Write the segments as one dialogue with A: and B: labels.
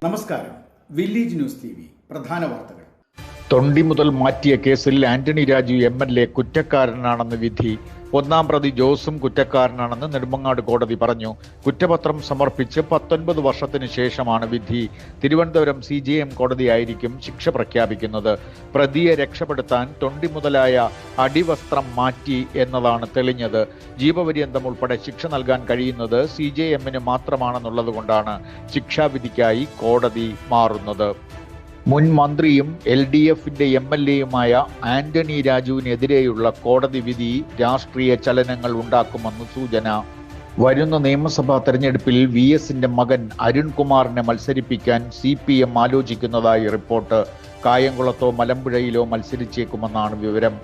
A: നമസ്കാരം. Village news TV പ്രധാന വാർത്തകൾ.
B: തൊണ്ടി മുതൽ മാറ്റിയ കേസിൽ ആന്റണി രാജു MLA കുറ്റക്കാരനാണെന്ന് വിധി. ഒന്നാം പ്രതി ജോസും കുറ്റക്കാരനാണെന്ന് നെടുമങ്ങാട് കോടതി പറഞ്ഞു. കുറ്റപത്രം സമർപ്പിച്ച് 19 വർഷത്തിന് ശേഷമാണ് വിധി. തിരുവനന്തപുരം CJM കോടതിയായിരിക്കും ശിക്ഷ പ്രഖ്യാപിക്കുന്നത്. പ്രതിയെ രക്ഷപ്പെടുത്താൻ തൊണ്ടി മുതലായ അടിവസ്ത്രം മാറ്റി എന്നതാണ് തെളിഞ്ഞത്. ജീവപര്യന്തം ഉൾപ്പെടെ ശിക്ഷ നൽകാൻ കഴിയുന്നത് CJM-ന് മാത്രമാണെന്നുള്ളതുകൊണ്ടാണ് ശിക്ഷാവിധിക്കായി കോടതി മാറുന്നത്. മുൻ മന്ത്രിയും LDF-ന്റെ MLA-യുമായ ആന്റണി രാജുവിനെതിരെയുള്ള കോടതി വിധി രാഷ്ട്രീയ ചലനങ്ങൾ ഉണ്ടാക്കുമെന്ന് സൂചന. വരുന്ന നിയമസഭാ തെരഞ്ഞെടുപ്പിൽ VS-ന്റെ മകൻ അരുൺകുമാറിനെ മത്സരിപ്പിക്കാൻ CPM ആലോചിക്കുന്നതായി റിപ്പോർട്ട്. കായംകുളത്തോ മലമ്പുഴയിലോ മത്സരിച്ചേക്കുമെന്നാണ് വിവരം.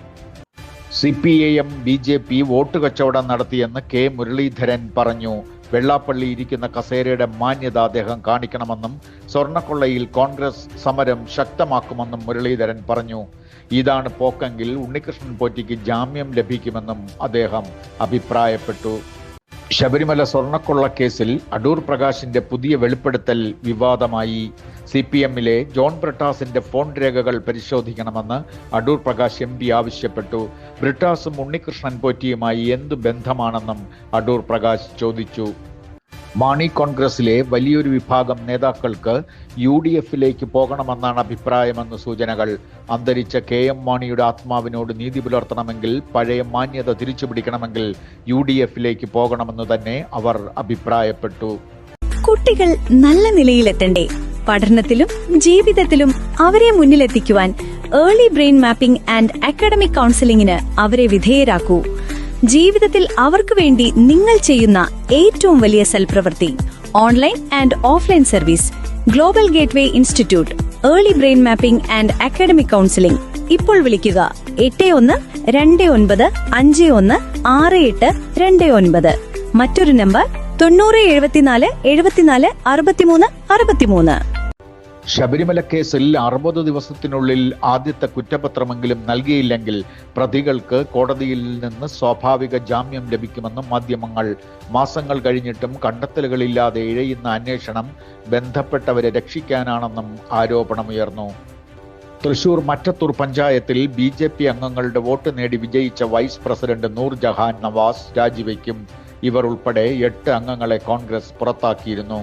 B: CPIM BJP വോട്ട് കച്ചവടം നടത്തിയെന്ന് K മുരളീധരൻ പറഞ്ഞു. വെള്ളാപ്പള്ളി ഇരിക്കുന്ന കസേരയുടെ മാന്യത അദ്ദേഹം കാണിക്കണമെന്നും സ്വർണ്ണക്കൊള്ളയിൽ കോൺഗ്രസ് സമരം ശക്തമാക്കുമെന്നും മുരളീധരൻ പറഞ്ഞു. ഇതാണ് പോക്കെങ്കിൽ ഉണ്ണികൃഷ്ണൻ പോറ്റിക്ക് ജാമ്യം ലഭിക്കുമെന്നും അദ്ദേഹം അഭിപ്രായപ്പെട്ടു. ശബരിമല സ്വർണ്ണക്കൊള്ള കേസിൽ അടൂർ പ്രകാശിന്റെ പുതിയ വെളിപ്പെടുത്തൽ വിവാദമായി. CPM-ലെ ജോൺ ബ്രിട്ടാസിന്റെ ഫോൺ രേഖകൾ പരിശോധിക്കണമെന്ന് അടൂർ പ്രകാശ് MP ആവശ്യപ്പെട്ടു. ബ്രിട്ടാസും ഉണ്ണികൃഷ്ണൻ പോറ്റിയുമായി എന്തു ബന്ധമാണെന്നും അടൂർ പ്രകാശ് ചോദിച്ചു. മാണി കോൺഗ്രസിലെ വലിയൊരു വിഭാഗം നേതാക്കൾക്ക് UDF-ലേക്ക് പോകണമെന്നാണ് അഭിപ്രായമെന്ന് സൂചനകൾ. അന്തരിച്ച KM മാണിയുടെ ആത്മാവിനോട് നീതി പുലർത്തണമെങ്കിൽ പഴയ മാന്യത തിരിച്ചുപിടിക്കണമെങ്കിൽ UDF-ലേക്ക് പോകണമെന്ന് തന്നെ അവർ അഭിപ്രായപ്പെട്ടു.
C: കുട്ടികൾ നല്ല നിലയിലെത്തണ്ടേ? പഠനത്തിലും ജീവിതത്തിലും അവരെ മുന്നിലെത്തിക്കുവാൻ early brain mapping and academic കൗൺസിലിംഗിന് അവരെ വിധേയരാക്കൂ. ജീവിതത്തിൽ അവർക്ക് വേണ്ടി നിങ്ങൾ ചെയ്യുന്ന ഏറ്റവും വലിയ സൽപ്രവൃത്തി online and offline service global gateway institute early brain mapping and academic counselling. ഇപ്പോൾ വിളിക്കുക 8129516829. മറ്റൊരു നമ്പർ 9074746363.
B: ശബരിമല കേസിൽ 60 ദിവസത്തിനുള്ളിൽ ആദ്യത്തെ കുറ്റപത്രമെങ്കിലും നൽകിയില്ലെങ്കിൽ പ്രതികൾക്ക് കോടതിയിൽ നിന്ന് സ്വാഭാവിക ജാമ്യം ലഭിക്കുമെന്ന് മാധ്യമങ്ങൾ. മാസങ്ങൾ കഴിഞ്ഞിട്ടും കണ്ടെത്തലുകളില്ലാതെ ഇഴയുന്ന അന്വേഷണം ബന്ധപ്പെട്ടവരെ രക്ഷിക്കാനാണെന്നും ആരോപണമുയർന്നു. തൃശൂർ മറ്റത്തൂർ പഞ്ചായത്തിൽ BJP അംഗങ്ങളുടെ വോട്ട് നേടി വിജയിച്ച വൈസ് പ്രസിഡന്റ് നൂർജഹാൻ നവാസ് രാജിവെക്കും. ഇവർ ഉൾപ്പെടെ 8 അംഗങ്ങളെ കോൺഗ്രസ് പുറത്താക്കിയിരുന്നു.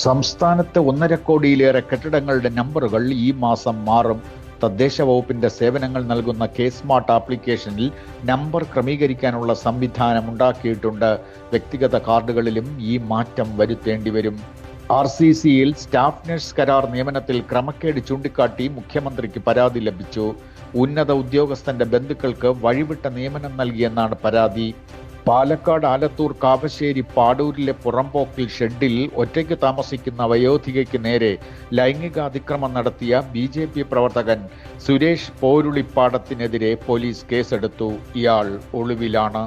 B: സംസ്ഥാനത്ത് 1.5 കോടിയിലേറെ കെട്ടിടങ്ങളുടെ നമ്പറുകൾ ഈ മാസം മാറും. തദ്ദേശ വകുപ്പിന്റെ സേവനങ്ങൾ നൽകുന്ന K-സ്മാർട്ട് ആപ്ലിക്കേഷനിൽ നമ്പർ ക്രമീകരിക്കാനുള്ള സംവിധാനം ഉണ്ടാക്കിയിട്ടുണ്ട്. വ്യക്തിഗത കാർഡുകളിലും ഈ മാറ്റം വരുത്തേണ്ടി വരും. RCCയിൽ സ്റ്റാഫ് നഴ്സ് കരാർ നിയമനത്തിൽ ക്രമക്കേട് ചൂണ്ടിക്കാട്ടി മുഖ്യമന്ത്രിക്ക് പരാതി ലഭിച്ചു. ഉന്നത ഉദ്യോഗസ്ഥന്റെ ബന്ധുക്കൾക്ക് വഴിവിട്ട നിയമനം നൽകിയെന്നാണ് പരാതി. പാലക്കാട് ആലത്തൂർ കാവശ്ശേരി പാടൂരിലെ പുറമ്പോക്കിൽ ഷെഡിൽ ഒറ്റയ്ക്ക് താമസിക്കുന്ന വയോധികയ്ക്ക് നേരെ ലൈംഗികാതിക്രമം നടത്തിയ BJP പ്രവർത്തകൻ സുരേഷ് പോരുളിപ്പാടത്തിനെതിരെ പോലീസ് കേസെടുത്തു. ഇയാൾ ഒളിവിലാണ്.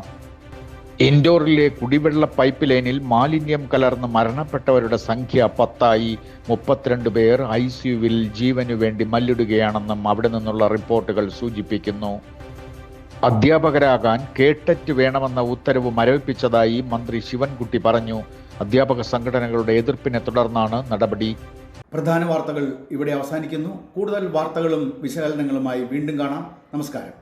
B: ഇൻഡോറിലെ കുടിവെള്ള പൈപ്പ് ലൈനിൽ മാലിന്യം കലർന്ന് മരണപ്പെട്ടവരുടെ സംഖ്യ 10ആയി. 32 പേർ ICUവിൽ ജീവനു വേണ്ടി മല്ലിടുകയാണെന്നും അവിടെ നിന്നുള്ള റിപ്പോർട്ടുകൾ സൂചിപ്പിക്കുന്നു. അധ്യാപകരാകാൻ കേട്ടറ്റ് വേണമെന്ന ഉത്തരവ് മരവിപ്പിച്ചതായി മന്ത്രി ശിവൻകുട്ടി പറഞ്ഞു. അധ്യാപക സംഘടനകളുടെ എതിർപ്പിനെ തുടർന്നാണ് നടപടി.
A: പ്രധാന വാർത്തകൾ ഇവിടെ അവസാനിക്കുന്നു. കൂടുതൽ വാർത്തകളും വിശകലനങ്ങളുമായി വീണ്ടും കാണാം. നമസ്കാരം.